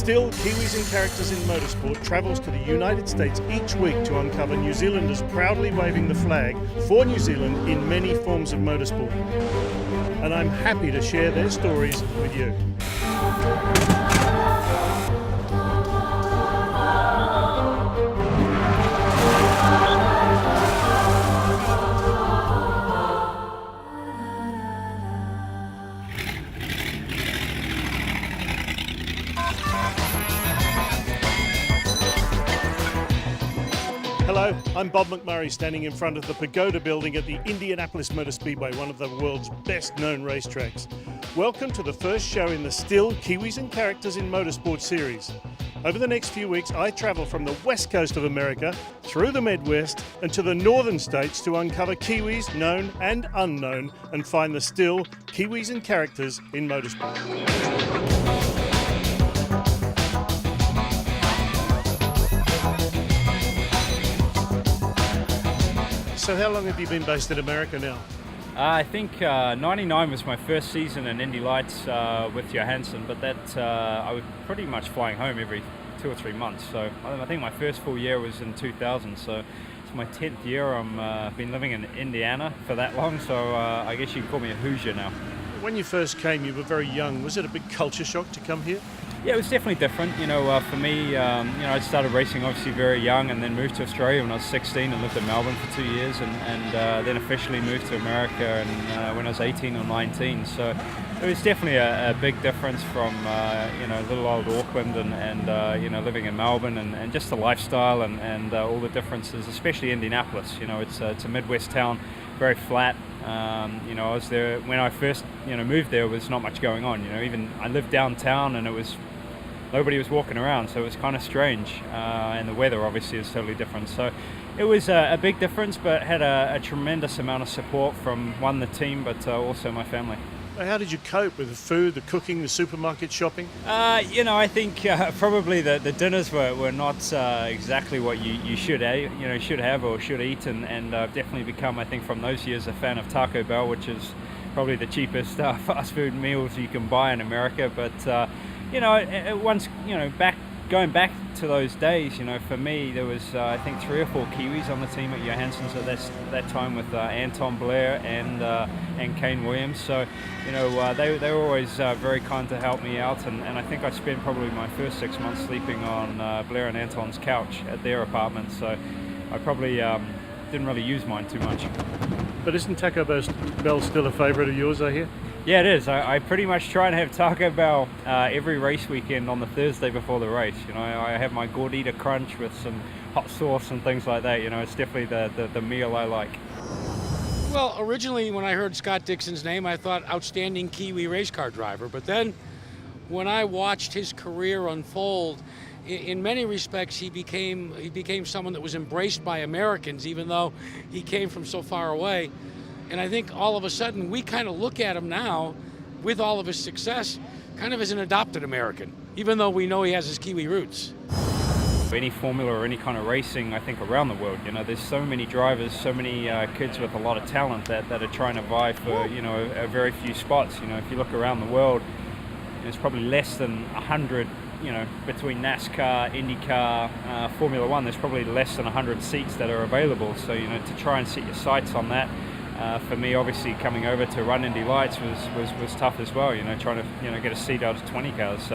Still, Kiwis and Characters in Motorsport travels to the United States each week to uncover New Zealanders proudly waving the flag for New Zealand in many forms of motorsport. And I'm happy to share their stories with you. Hello, I'm Bob McMurray, standing in front of the Pagoda building at the Indianapolis Motor Speedway, one of the world's best known racetracks. Welcome to the first show in the Still Kiwis and Characters in Motorsport series. Over the next few weeks, I travel from the west coast of America, through the Midwest and to the northern states to uncover Kiwis, known and unknown, and find the Still Kiwis and Characters in Motorsport. So how long have you been based in America now? I think 99 was my first season in Indy Lights with Johansson, but that I was pretty much flying home every 2 or 3 months. So I think my first full year was in 2000. So it's my 10th year. I've been living in Indiana for that long. So I guess you can call me a Hoosier now. When you first came, you were very young. Was it a big culture shock to come here? Yeah, it was definitely different. For me, I started racing obviously very young, and then moved to Australia when I was 16 and lived in Melbourne for 2 years, and then officially moved to America when I was 18 or 19. So it was definitely a big difference from little old Auckland and living in Melbourne, and just the lifestyle and all the differences, especially Indianapolis. It's a Midwest town, very flat. I was there when I first moved. There was not much going on. Even I lived downtown, and nobody was walking around, so it was kind of strange. And the weather obviously is totally different. So it was a big difference, but had a tremendous amount of support from the team, but also my family. How did you cope with the food, the cooking, the supermarket shopping? I think probably the dinners were not exactly what you should have or should eat, and I've definitely become, I think, from those years, a fan of Taco Bell, which is probably the cheapest fast food meals you can buy in America. But going back to those days, for me, there was I think 3 or 4 Kiwis on the team at Johansson's at that time, with Anton Blair and Kane Williams. So they were always very kind to help me out, and I think I spent probably my first 6 months sleeping on Blair and Anton's couch at their apartment. So I probably didn't really use mine too much. But isn't Taco Bell still a favourite of yours, I hear? Yeah, it is. I pretty much try and have Taco Bell every race weekend on the Thursday before the race. I have my Gordita Crunch with some hot sauce and things like that. It's definitely the meal I like. Well, originally when I heard Scott Dixon's name, I thought outstanding Kiwi race car driver. But then when I watched his career unfold, in many respects he became someone that was embraced by Americans, even though he came from so far away. And I think all of a sudden we kind of look at him now, with all of his success, kind of as an adopted American, even though we know he has his Kiwi roots. Any formula or any kind of racing, I think, around the world, there's so many drivers, so many kids with a lot of talent that are trying to vie for, a very few spots. If you look around the world, there's probably less than 100, between NASCAR, IndyCar, Formula One, there's probably less than 100 seats that are available. So, to try and set your sights on that, for me, obviously, coming over to run Indy Lights was tough as well. Trying to get a seat out of 20 cars.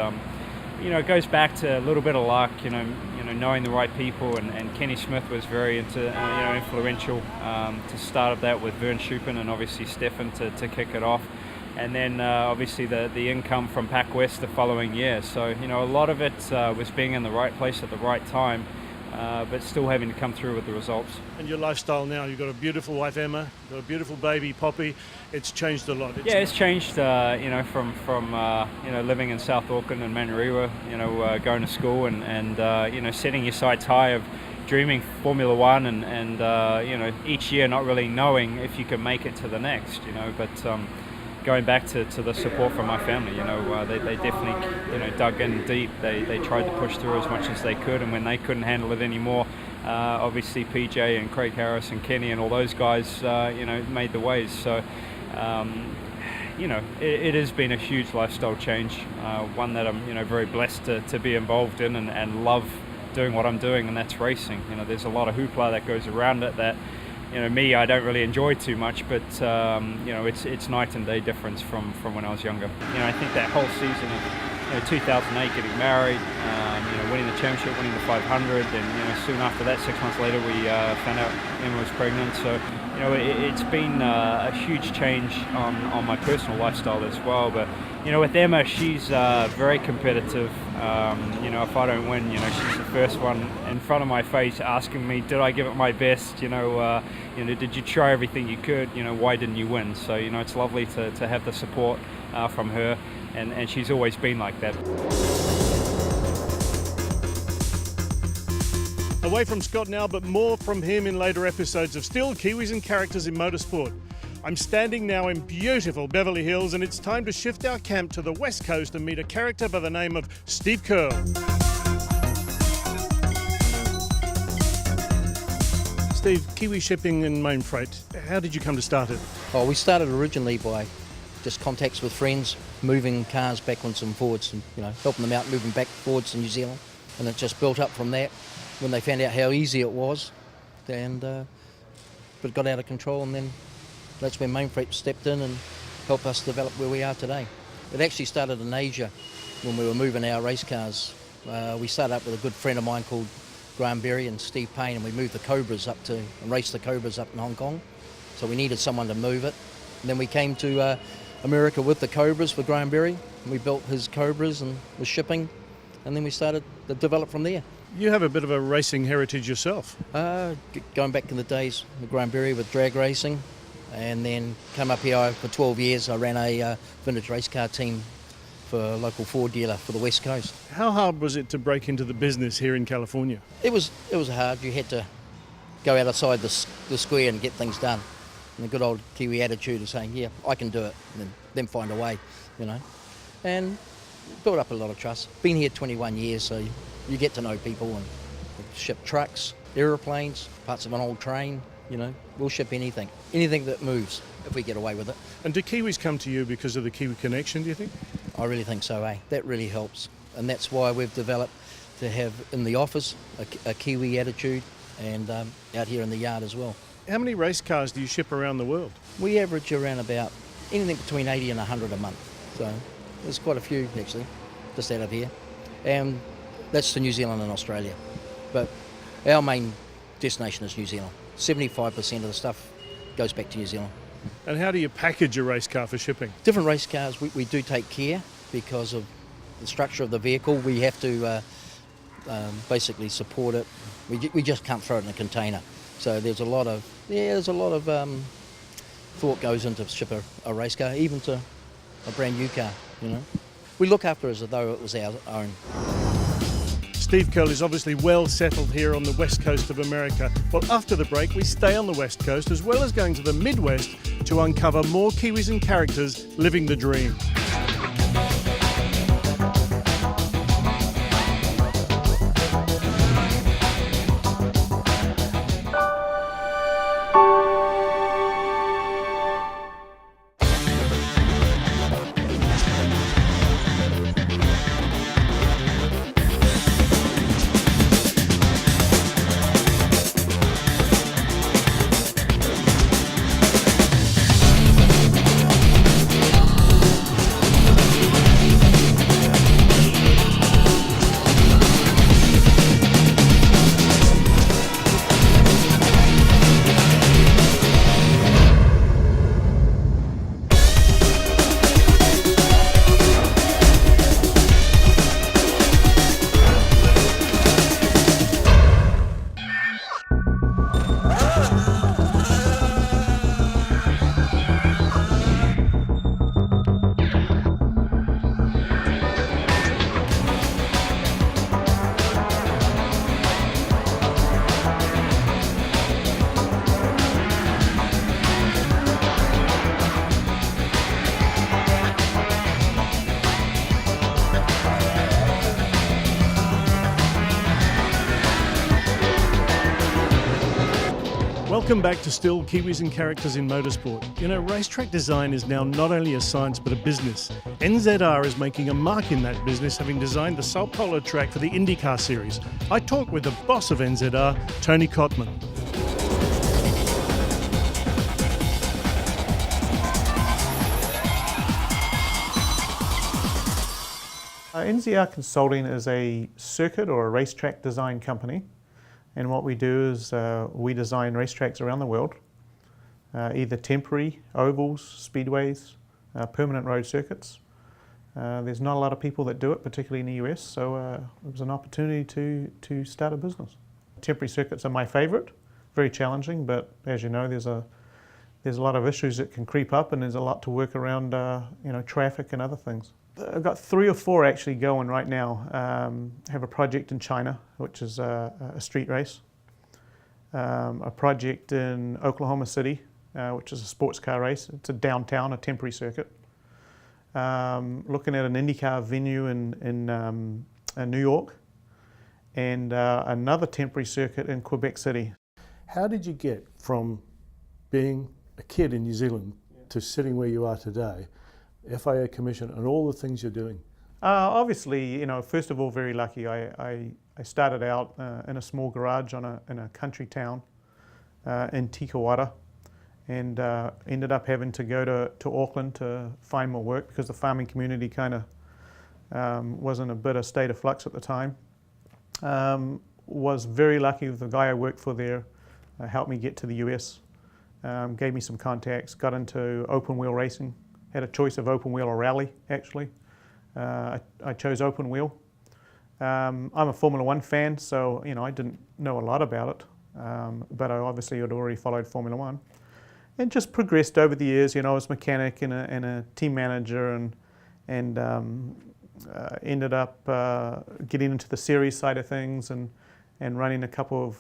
It goes back to a little bit of luck. Knowing the right people, and Kenny Smith was very influential to start of that, with Vern Schuppen and obviously Stefan to kick it off, and then obviously the income from Pac West the following year. So a lot of it was being in the right place at the right time. But still having to come through with the results. And your lifestyle now, you've got a beautiful wife Emma, you've got a beautiful baby Poppy. It's changed a lot. It's changed, from living in South Auckland and Manurewa, going to school and setting your sights high of dreaming Formula One and each year not really knowing if you can make it to the next, but going back to the support from my family, they definitely, dug in deep. They tried to push through as much as they could, and when they couldn't handle it anymore, obviously PJ and Craig Harris and Kenny and all those guys, made the ways. So, it has been a huge lifestyle change, one that I'm very blessed to be involved in and love doing what I'm doing, and that's racing. There's a lot of hoopla that goes around it that me, I don't really enjoy too much, but it's night and day difference from when I was younger. I think that whole season of 2008, getting married, winning the championship, winning the 500, and soon after that, 6 months later, we found out Emma was pregnant. So it's been a huge change on my personal lifestyle as well. But with Emma, she's very competitive. If I don't win, she's the first one in front of my face asking me, did I give it my best? Did you try everything you could? Why didn't you win? So it's lovely to have the support from her, and she's always been like that. Away from Scott now, but more from him in later episodes of Still Kiwis and Characters in Motorsport. I'm standing now in beautiful Beverly Hills, and it's time to shift our camp to the West Coast and meet a character by the name of Steve Curl. Steve, Kiwi Shipping and Maine Freight, how did you come to start it? Oh, we started originally by just contacts with friends, moving cars backwards and forwards, and helping them out, moving back forwards to New Zealand, and it just built up from that. When they found out how easy it was, and but it got out of control, and then that's when Maine Freight stepped in and helped us develop where we are today. It actually started in Asia when we were moving our race cars. We started up with a good friend of mine called Graham Berry and Steve Payne, and we moved the Cobras up to and raced the Cobras up in Hong Kong. So we needed someone to move it. And then we came to America with the Cobras for Graham Berry. We built his Cobras and was shipping, and then we started to develop from there. You have a bit of a racing heritage yourself. Going back in the days with Graham Berry with drag racing, and then come up here for 12 years. I ran a vintage race car team for a local Ford dealer for the West Coast. How hard was it to break into the business here in California? It was hard. You had to go outside the square and get things done. And the good old Kiwi attitude of saying, yeah, I can do it, and then find a way, And built up a lot of trust. Been here 21 years, so you get to know people, and ship trucks, aeroplanes, parts of an old train, we'll ship anything that moves if we get away with it. And do Kiwis come to you because of the Kiwi connection, do you think? I really think so, That really helps. And that's why we've developed to have in the office a Kiwi attitude, and out here in the yard as well. How many race cars do you ship around the world? We average around about anything between 80 and 100 a month. So there's quite a few actually, just out of here. And that's to New Zealand and Australia. But our main destination is New Zealand. 75% of the stuff goes back to New Zealand. And how do you package a race car for shipping? Different race cars, we do take care because of the structure of the vehicle. We have to basically support it. We just can't throw it in a container. So there's a lot of thought goes into ship a race car, even to a brand new car. We look after it as though it was our own. Steve Curl is obviously well settled here on the west coast of America. Well, after the break, we stay on the west coast as well as going to the Midwest to uncover more Kiwis and characters living the dream. Welcome back to Still Kiwis and Characters in Motorsport. You know, racetrack design is now not only a science but a business. NZR is making a mark in that business, having designed the South Polar track for the IndyCar series. I talked with the boss of NZR, Tony Cotman. NZR Consulting is a circuit or a racetrack design company, and what we do is we design racetracks around the world, either temporary, ovals, speedways, permanent road circuits. There's not a lot of people that do it, particularly in the US, so it was an opportunity to start a business. Temporary circuits are my favourite, very challenging, but as you know, there's a lot of issues that can creep up, and there's a lot to work around, traffic and other things. I've got 3 or 4 actually going right now. Have a project in China, which is a street race. A project in Oklahoma City, which is a sports car race. It's a downtown, a temporary circuit. Looking at an IndyCar venue in New York, and another temporary circuit in Quebec City. How did you get from being a kid in New Zealand to sitting where you are today, FIA commission and all the things you're doing? Obviously, first of all, very lucky. I started out in a small garage in a country town in Tikawara, and ended up having to go to Auckland to find more work because the farming community kind of was in a bit of state of flux at the time. Was very lucky with the guy I worked for there, helped me get to the US, gave me some contacts, got into open wheel racing. Had a choice of open wheel or rally, actually. I chose open wheel. I'm a Formula One fan, so I didn't know a lot about it, but I obviously had already followed Formula One, and just progressed over the years. I was a mechanic and a team manager, and ended up getting into the series side of things, and running a couple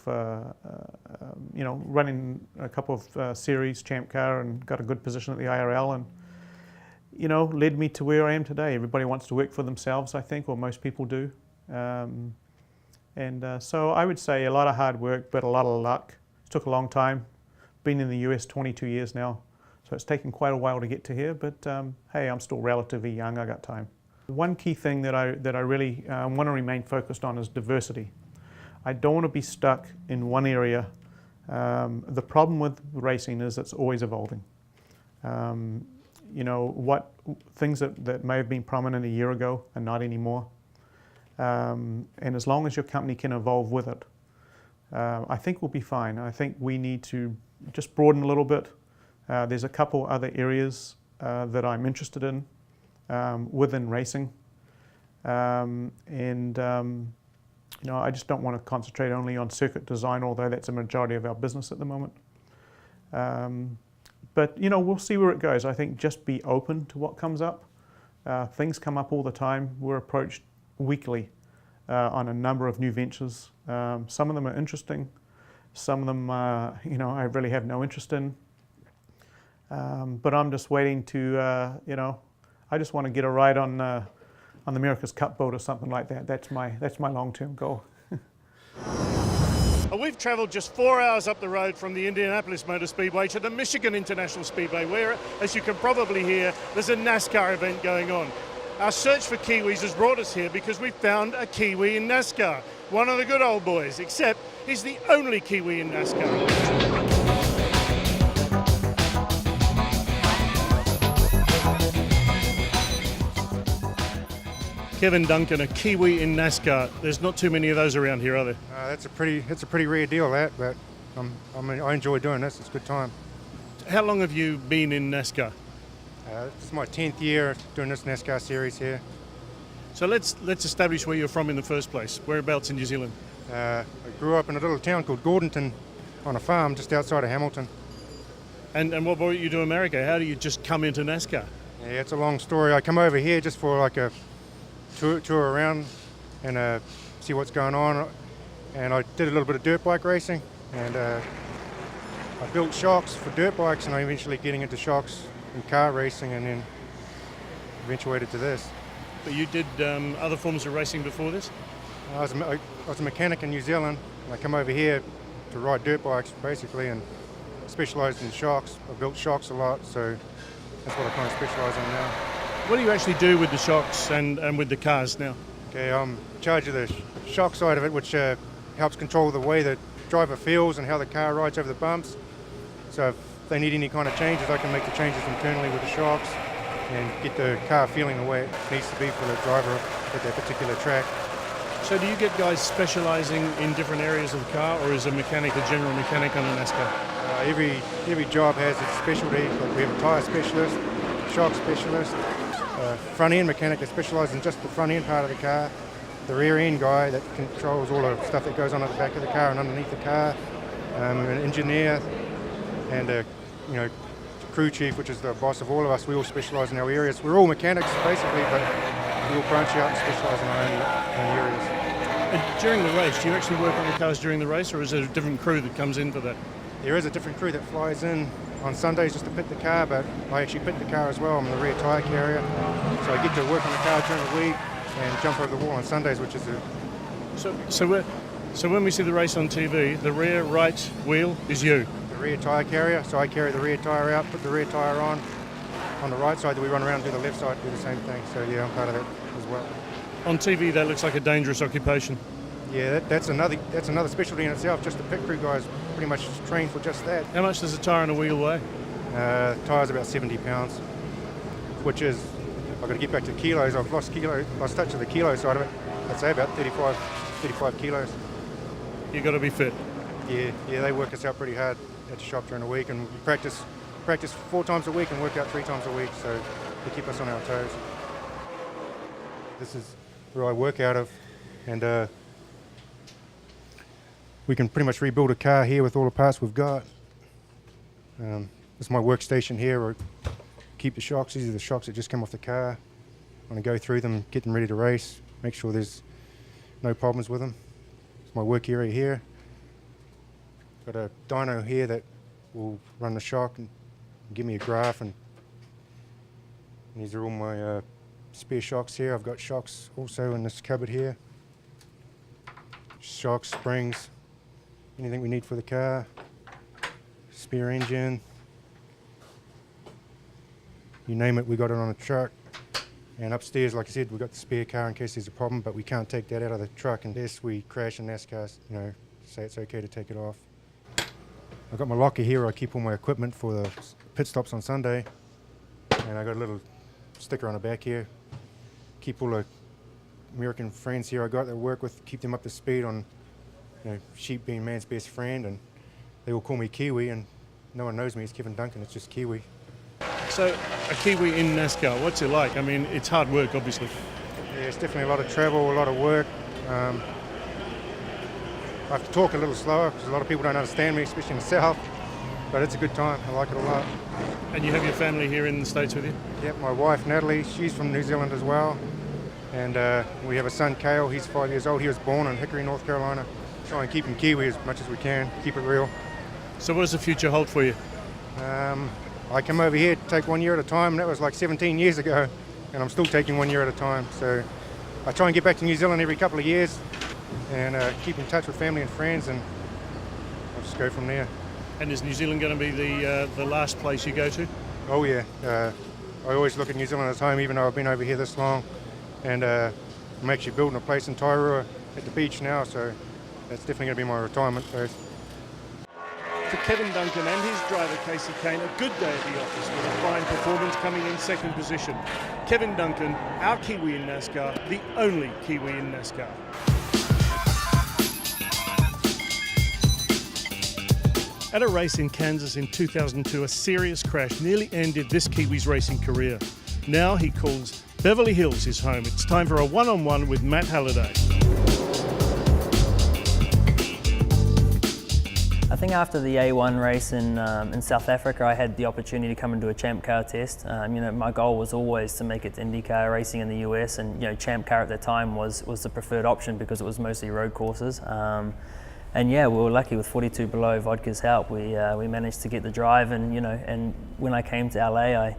of series, Champ Car, and got a good position at the IRL, and led me to where I am today. Everybody wants to work for themselves, I think, or most people do. So I would say a lot of hard work, but a lot of luck. It took a long time. Been in the US 22 years now, so it's taken quite a while to get to here, but hey, I'm still relatively young, I got time. One key thing that I really want to remain focused on is diversity. I don't want to be stuck in one area. The problem with racing is it's always evolving. What things that may have been prominent a year ago are not anymore. And as long as your company can evolve with it, I think we'll be fine. I think we need to just broaden a little bit. There's a couple other areas that I'm interested in within racing. I just don't want to concentrate only on circuit design, although that's a majority of our business at the moment. But we'll see where it goes. I think just be open to what comes up. Things come up all the time. We're approached weekly on a number of new ventures. Some of them are interesting. Some of them, I really have no interest in. But I'm just waiting to, I just want to get a ride on the America's Cup boat or something like that. That's my long-term goal. We've travelled just 4 hours up the road from the Indianapolis Motor Speedway to the Michigan International Speedway, where, as you can probably hear, there's a NASCAR event going on. Our search for Kiwis has brought us here because we found a Kiwi in NASCAR, one of the good old boys, except he's the only Kiwi in NASCAR. Kevin Duncan, a Kiwi in NASCAR. There's not too many of those around here, are there? It's a pretty rare deal, that. But I enjoy doing this. It's a good time. How long have you been in NASCAR? This is my 10th year doing this NASCAR series here. So let's establish where you're from in the first place. Whereabouts in New Zealand? I grew up in a little town called Gordonton, on a farm just outside of Hamilton. And what brought you to America? How do you just come into NASCAR? Yeah, it's a long story. I come over here just for like a tour around and see what's going on, and I did a little bit of dirt bike racing, and I built shocks for dirt bikes, and I eventually getting into shocks and car racing, and then eventuated to this. But you did other forms of racing before this? I was a mechanic in New Zealand, and I come over here to ride dirt bikes basically, and specialised in shocks. I've built shocks a lot, so that's what I kind of specialise in now. What do you actually do with the shocks and with the cars now? Okay, I'm in charge of the shock side of it, which helps control the way the driver feels and how the car rides over the bumps. So if they need any kind of changes, I can make the changes internally with the shocks and get the car feeling the way it needs to be for the driver at that particular track. So do you get guys specialising in different areas of the car, or is a mechanic a general mechanic on a NASCAR? Every job has its specialty. Like we have a tyre specialist, shock specialist, front end mechanic that specialises in just the front end part of the car, the rear end guy that controls all the stuff that goes on at the back of the car and underneath the car, an engineer, and a crew chief, which is the boss of all of us. We all specialise in our areas. We're all mechanics basically, but we all branch out and specialise in our own areas. And during the race, do you actually work on the cars during the race, or is there a different crew that comes in for that? There is a different crew that flies in on Sundays just to pit the car, but I actually pit the car as well. I'm the rear tyre carrier, so I get to work on the car during the week and jump over the wall on Sundays, which is So when we see the race on TV, the rear right wheel is you. the rear tyre carrier, so I carry the rear tyre out, put the rear tyre on the right side, then we run around to the left side, do the same thing. So yeah, I'm part of that as well. On TV, that looks like a dangerous occupation. Yeah, that's another specialty in itself. Just the pit crew guys pretty much trained for just that. How much does a tyre and a wheel weigh? Tyre's about 70 pounds, which is, I've got to get back to kilos. I've lost touch of the kilo side of it. I'd say about 35 kilos. You've got to be fit. Yeah, they work us out pretty hard at the shop during the week, and we practice 4 times a week and work out 3 times a week, so they keep us on our toes. This is where I work out of, and we can pretty much rebuild a car here with all the parts we've got. This is my workstation here, where I keep the shocks. These are the shocks that just come off the car. I want to go through them, get them ready to race, make sure there's no problems with them. It's my work area here. Got a dyno here that will run the shock and give me a graph, and these are all my spare shocks here. I've got shocks also in this cupboard here. Shocks, springs, anything we need for the car. Spare engine. You name it, we got it on a truck. And upstairs, like I said, we've got the spare car in case there's a problem, but we can't take that out of the truck unless we crash in NASCAR, say it's okay to take it off. I've got my locker here where I keep all my equipment for the pit stops on Sunday. And I got a little sticker on the back here. Keep all the American friends here I got that work with, keep them up to speed on sheep being man's best friend, and they all call me Kiwi, and no one knows me as Kevin Duncan, it's just Kiwi. So a Kiwi in NASCAR, what's it like? I mean, it's hard work, obviously. Yeah, it's definitely a lot of travel, a lot of work. I have to talk a little slower because a lot of people don't understand me, especially in the south, but it's a good time. I like it a lot. And you have your family here in the States with you? Yep, my wife Natalie, she's from New Zealand as well, and we have a son Kale, he's 5 years old. He was born in Hickory, North Carolina. Try and keep him Kiwi as much as we can, keep it real. So what does the future hold for you? I come over here to take 1 year at a time, and that was like 17 years ago, and I'm still taking 1 year at a time. So I try and get back to New Zealand every couple of years and keep in touch with family and friends, and I'll just go from there. And is New Zealand going to be the last place you go to? Oh yeah, I always look at New Zealand as home, even though I've been over here this long, and I'm actually building a place in Tairua at the beach now, so that's definitely going to be my retirement place. For Kevin Duncan and his driver Casey Kane, a good day at the office with a fine performance coming in second position. Kevin Duncan, our Kiwi in NASCAR, the only Kiwi in NASCAR. At a race in Kansas in 2002, a serious crash nearly ended this Kiwi's racing career. Now he calls Beverly Hills his home. It's time for a one-on-one with Matt Holliday. I think after the A1 race in South Africa, I had the opportunity to come and do a Champ Car test. My goal was always to make it to IndyCar racing in the US, and Champ Car at that time was the preferred option because it was mostly road courses. And yeah, we were lucky with 42 Below Vodka's help. We managed to get the drive, and and when I came to LA,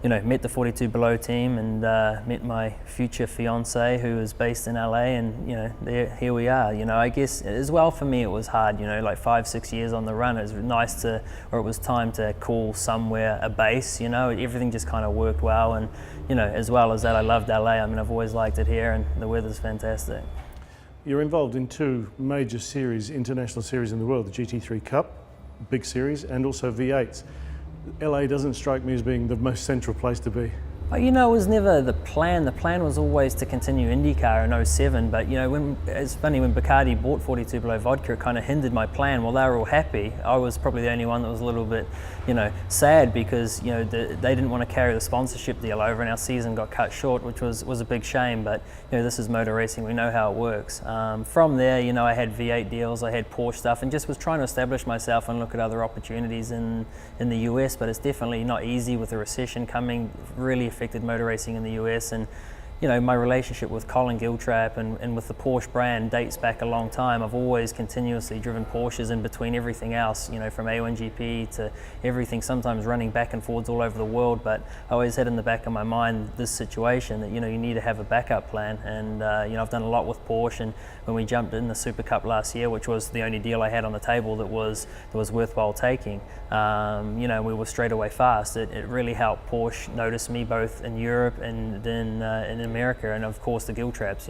met the 42 Below team and met my future fiance who is based in LA, and here we are. I guess as well for me it was hard, like 5-6 years on the run. It was nice it was time to call somewhere a base. Everything just kind of worked well, and as well as that, I loved LA. I mean, I've always liked it here, and the weather's fantastic. You're involved in 2 major series, international series in the world, the GT3 Cup, big series, and also V8s. LA doesn't strike me as being the most central place to be. It was never the plan. The plan was always to continue IndyCar in 07, but it's funny, when Bacardi bought 42 Below Vodka, it kind of hindered my plan. While they were all happy, I was probably the only one that was a little bit, sad, because they didn't want to carry the sponsorship deal over, and our season got cut short, which was a big shame. But this is motor racing; we know how it works. From there, I had V8 deals, I had Porsche stuff, and just was trying to establish myself and look at other opportunities in the US. But it's definitely not easy with the recession coming. Really affected motor racing in the US, and my relationship with Colin Giltrap and with the Porsche brand dates back a long time. I've always continuously driven Porsches in between everything else, from A1GP to everything, sometimes running back and forwards all over the world. But I always had in the back of my mind this situation that you need to have a backup plan, and I've done a lot with Porsche. And when we jumped in the Super Cup last year, which was the only deal I had on the table that was worthwhile taking, we were straight away fast. It really helped Porsche notice me both in Europe and in America, and of course the Giltraps.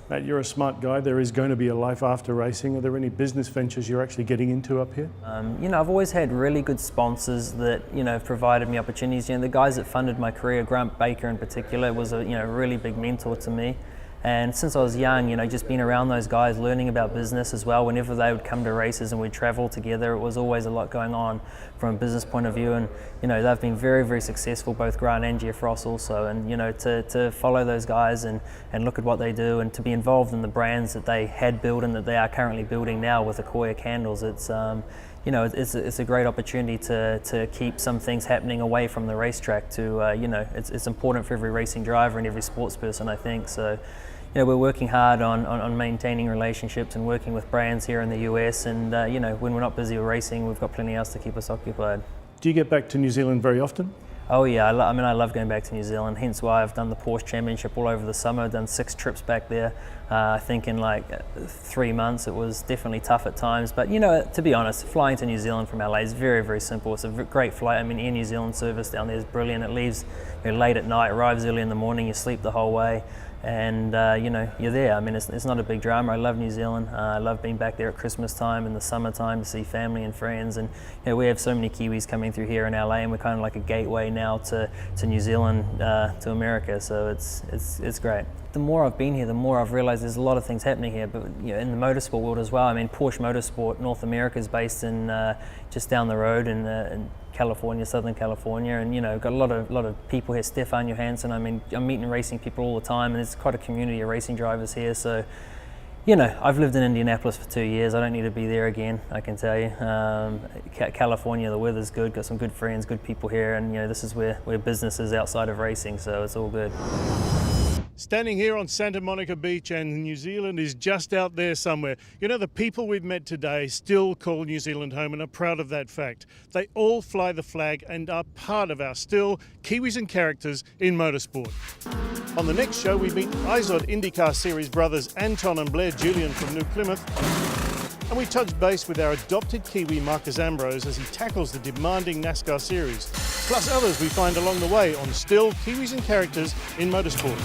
Matt, you're a smart guy. There is going to be a life after racing. Are there any business ventures you're actually getting into up here? I've always had really good sponsors that have provided me opportunities. The guys that funded my career, Grant Baker in particular, was a really big mentor to me. And since I was young, just being around those guys, learning about business as well. Whenever they would come to races and we'd travel together, it was always a lot going on from a business point of view. And they've been very, very successful, both Grant and Jeff Ross also. And to follow those guys and look at what they do, and to be involved in the brands that they had built and that they are currently building now with Accoya candles, it's it's a great opportunity to keep some things happening away from the racetrack. It's important for every racing driver and every sports person, I think. So, we're working hard on maintaining relationships and working with brands here in the US. And when we're not busy with racing, we've got plenty else to keep us occupied. Do you get back to New Zealand very often? Oh yeah, I love going back to New Zealand, hence why I've done the Porsche Championship all over the summer. I've done 6 trips back there. I think in like 3 months. It was definitely tough at times, but to be honest, flying to New Zealand from LA is very, very simple. It's a great flight. I mean, Air New Zealand service down there is brilliant. It leaves late at night, arrives early in the morning, you sleep the whole way, and you're there. I mean, it's not a big drama. I love New Zealand. I love being back there at Christmas time in the summertime to see family and friends. And we have so many Kiwis coming through here in LA, and we're kind of like a gateway now to New Zealand, to America. So it's great. The more I've been here, the more I've realized there's a lot of things happening here, but in the motorsport world as well. I mean, Porsche Motorsport North America is based in just down the road in California, Southern California, and got a lot of people here. Stefan Johansson. I mean, I'm meeting racing people all the time, and it's quite a community of racing drivers here. So, I've lived in Indianapolis for 2 years. I don't need to be there again, I can tell you. California, the weather's good. Got some good friends, good people here, and this is where business is outside of racing. So it's all good. Standing here on Santa Monica Beach, and New Zealand is just out there somewhere. The people we've met today still call New Zealand home and are proud of that fact. They all fly the flag and are part of our still Kiwis and Characters in motorsport. On the next show, we meet IZOD IndyCar Series brothers Anton and Blair Julian from New Plymouth. And we touch base with our adopted Kiwi Marcus Ambrose as he tackles the demanding NASCAR series, plus others we find along the way on Still Kiwis and Characters in Motorsport.